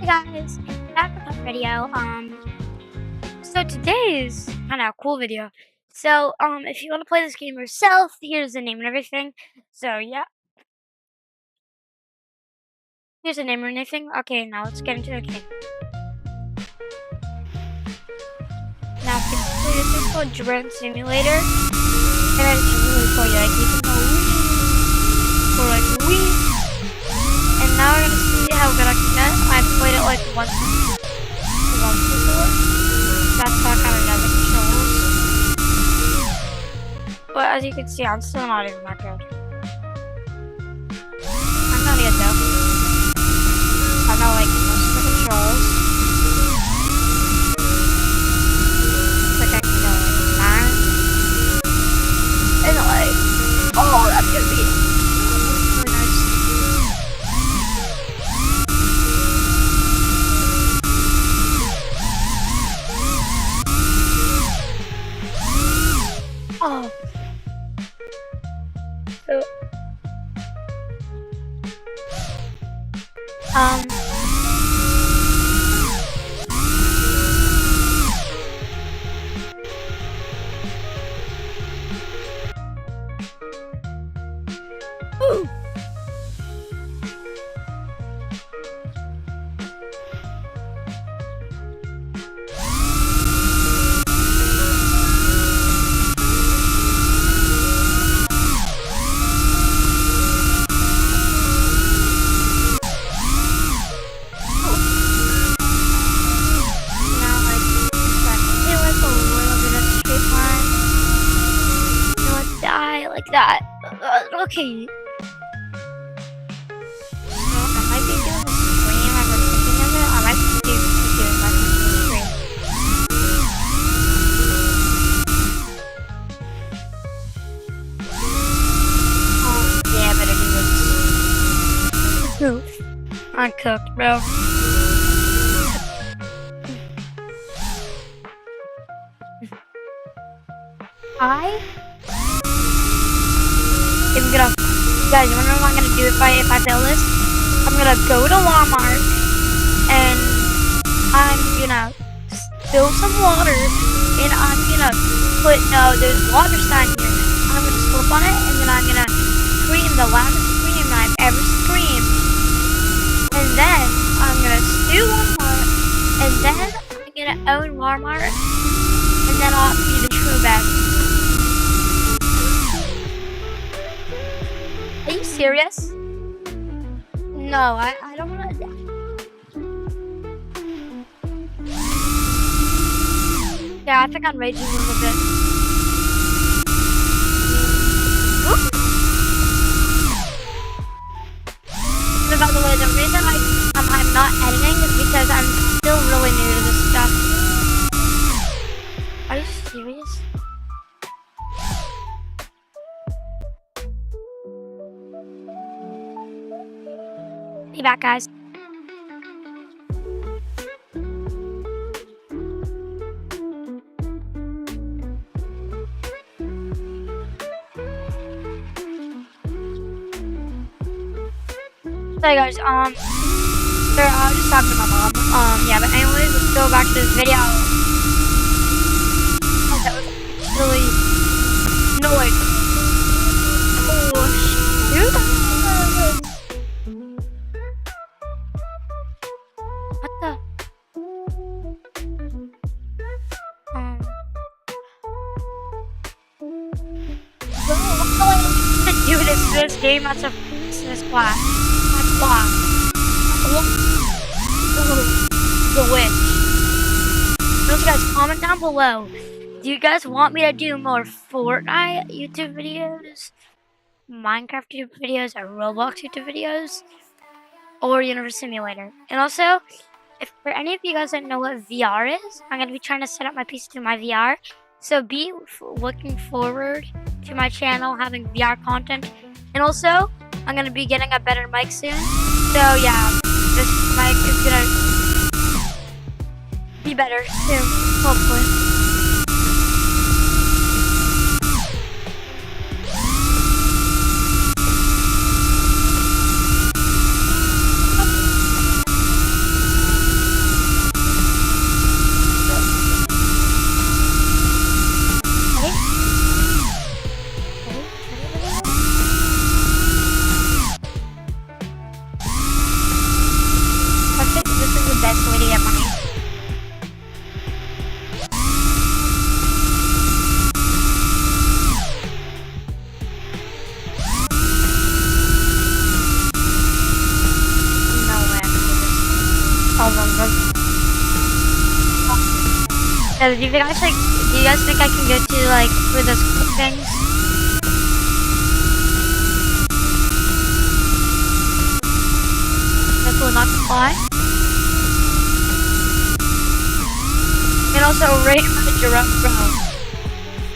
guys, back with a video. So today's kind of a cool video. So if you want to play this game yourself, here's the name and everything. So yeah, here's the name and everything. Okay, now let's get into the game. Now this is called Drone Simulator, and it's really cool. Like you can go wee, or like wee. And now we're gonna see how good I can get. I've played it like once before. That's how I kind of know the controls. But as you can see, I'm still not even that good. I'm not good though. I know like most of the controls. Like I can go like that. And like, oh, that's gonna be really nice. Oh. So, ooh. Like that. Okay. So I might be doing a stream. I was thinking of it. I might be doing like a stream. Oh yeah, I better do this. I'm cooked, bro. Guys, you wanna know what I'm gonna do if I fail this? I'm gonna go to Walmart and I'm gonna spill some water and I'm gonna put there's water sign here. I'm gonna slip on it and then I'm gonna scream the loudest scream I've ever screamed. And then I'm gonna sue Walmart and then I'm gonna own Walmart and then I'll be the true best. Are you serious? No, I don't want to. Yeah, I think I'm raging a little bit. And by the way, the reason I'm not editing is because I'm still really new to this stuff. Are you serious? Be back, guys. Hey guys, I was just talking to my mom. Yeah, but anyways, let's go back to this video. Oh, that was really noise. Oh, shoot. What the? Bro, what's going on to do this game? That's a this class. The witch. Also, guys, comment down below. Do you guys want me to do more Fortnite YouTube videos, Minecraft YouTube videos, or Roblox YouTube videos, or Universe Simulator? And also, if for any of you guys that know what VR is, I'm going to be trying to set up my PC to my VR. So be looking forward to my channel having VR content. And also, I'm going to be getting a better mic soon. So yeah, this mic is going to be better soon, hopefully. So do you guys think I can go to like for those quick things? Careful not to fly. And also rate my giraffe bro.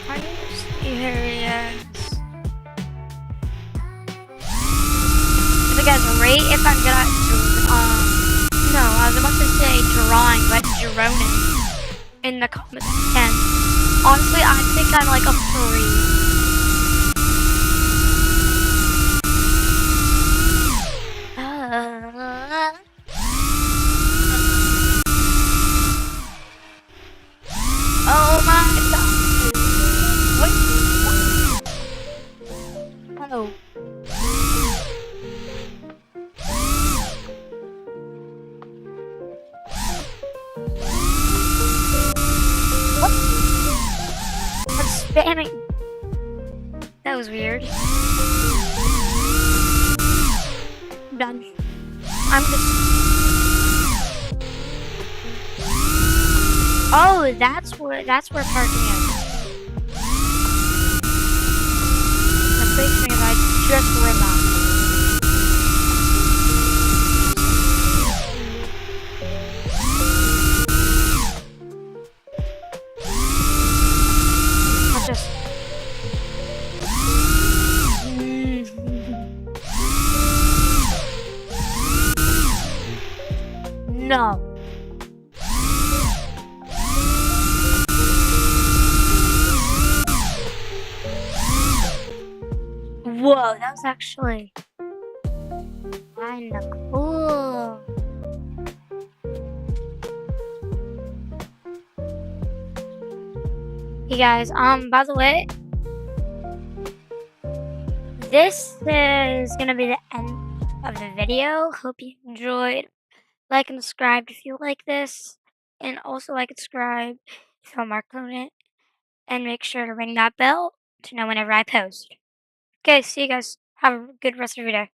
Are you serious? So guys, rate if I'm good at no, I was about to say drawing, but droning in the comments if you can. Honestly, I think I'm like a 3. Oh my god. Wait. Oh. What? I'm spamming. That was weird. I'm done. I'm just. Oh, that's where parking is. The big thing is I just realized. I'll just. No. Whoa, that was actually kinda cool. Hey guys, by the way, this is gonna be the end of the video. Hope you enjoyed. Like and subscribe if you like this, and also like and subscribe if I'm marking it, and make sure to ring that bell to know whenever I post. Okay, see you guys. Have a good rest of your day.